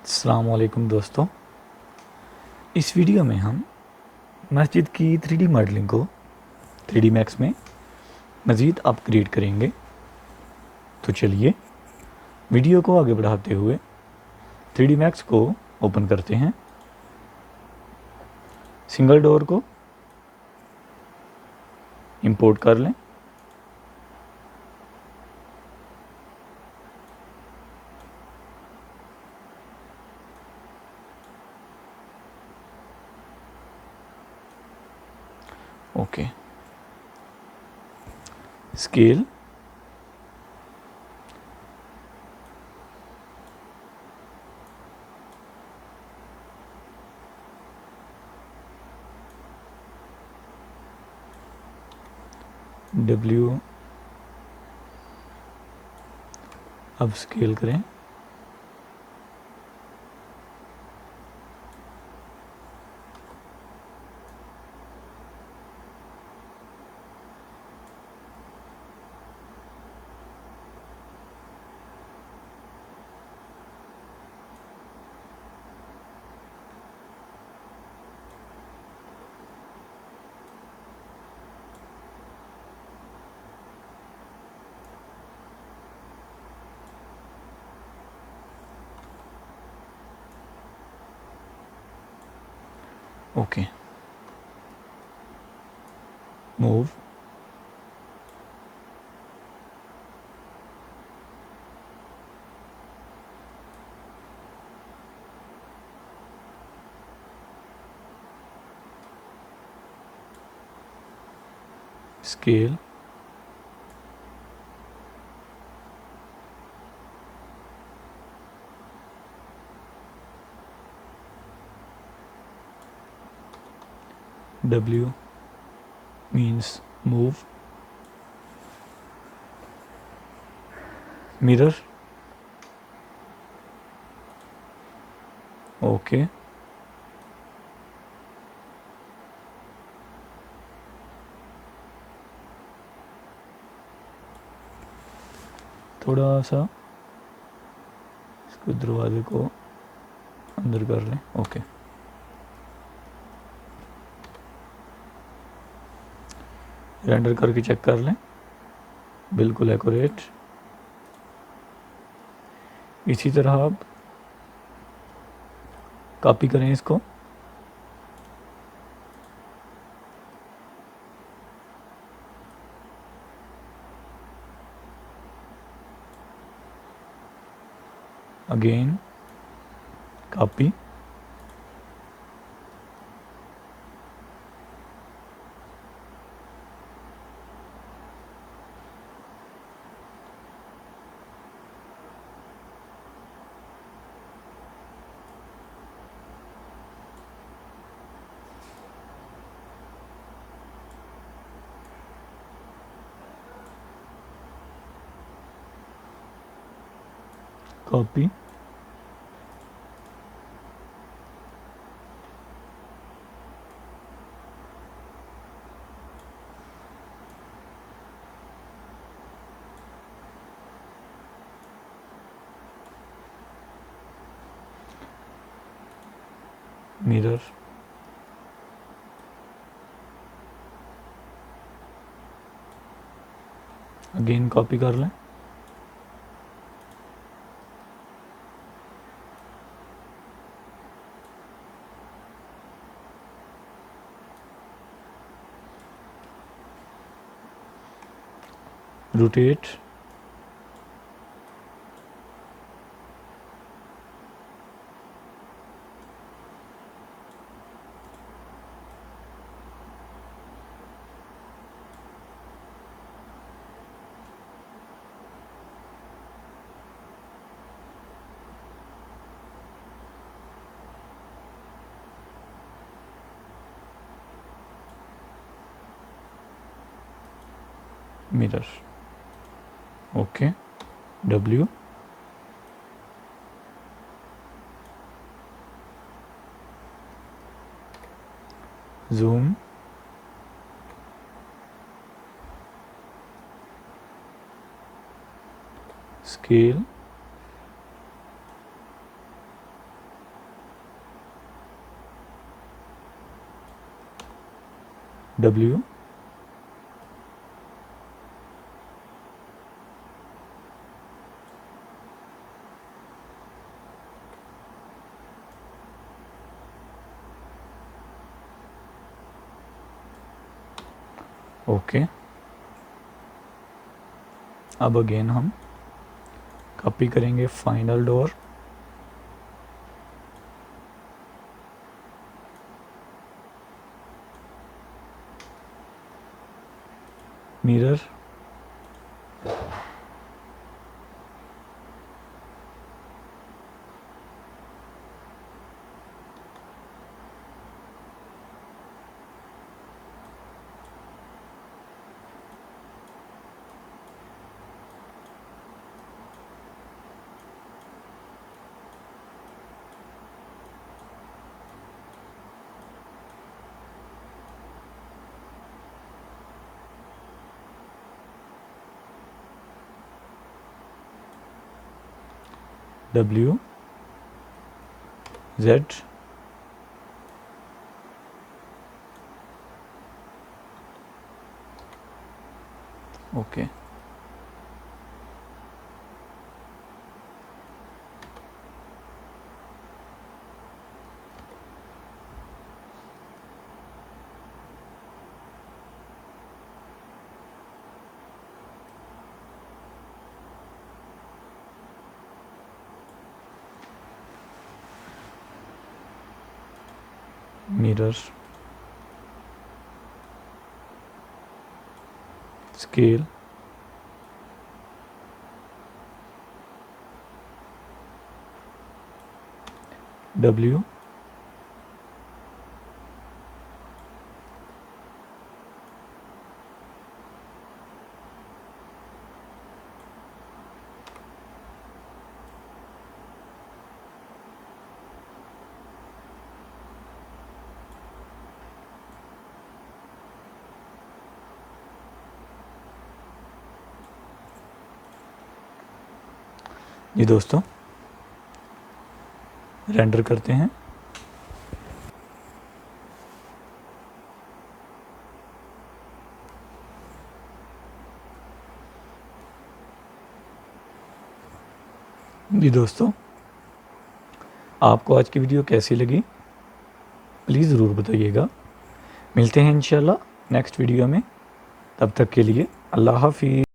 अस्सलाम वालेकुम दोस्तों। इस वीडियो में हम मस्जिद की 3D मॉडलिंग को 3D मैक्स में मज़ीद अपग्रेड करेंगे। तो चलिए वीडियो को आगे बढ़ाते हुए 3D मैक्स को ओपन करते हैं। सिंगल डोर को इंपोर्ट कर लें। ओके, स्केल, W, अब स्केल करें। Okay, move, scale, W means move, mirror, okay, थोड़ा सा इसको दरवाजे को अंदर कर लें। ओके, रेंडर करके चेक कर लें, बिल्कुल एक्यूरेट। इसी तरह आप कॉपी करें इसको, again copy, copy, mirror, again copy कर लें, rotate, mirror, okay, W, zoom, scale, W okay. अब अगेन हम कॉपी करेंगे final door, mirror, W Z okay. Mirror, scale, W जी दोस्तों रेंडर करते हैं। जी दोस्तों आपको आज की वीडियो कैसी लगी प्लीज़ ज़रूर बताइएगा। मिलते हैं इंशाल्लाह नेक्स्ट वीडियो में, तब तक के लिए अल्लाह हाफिज़।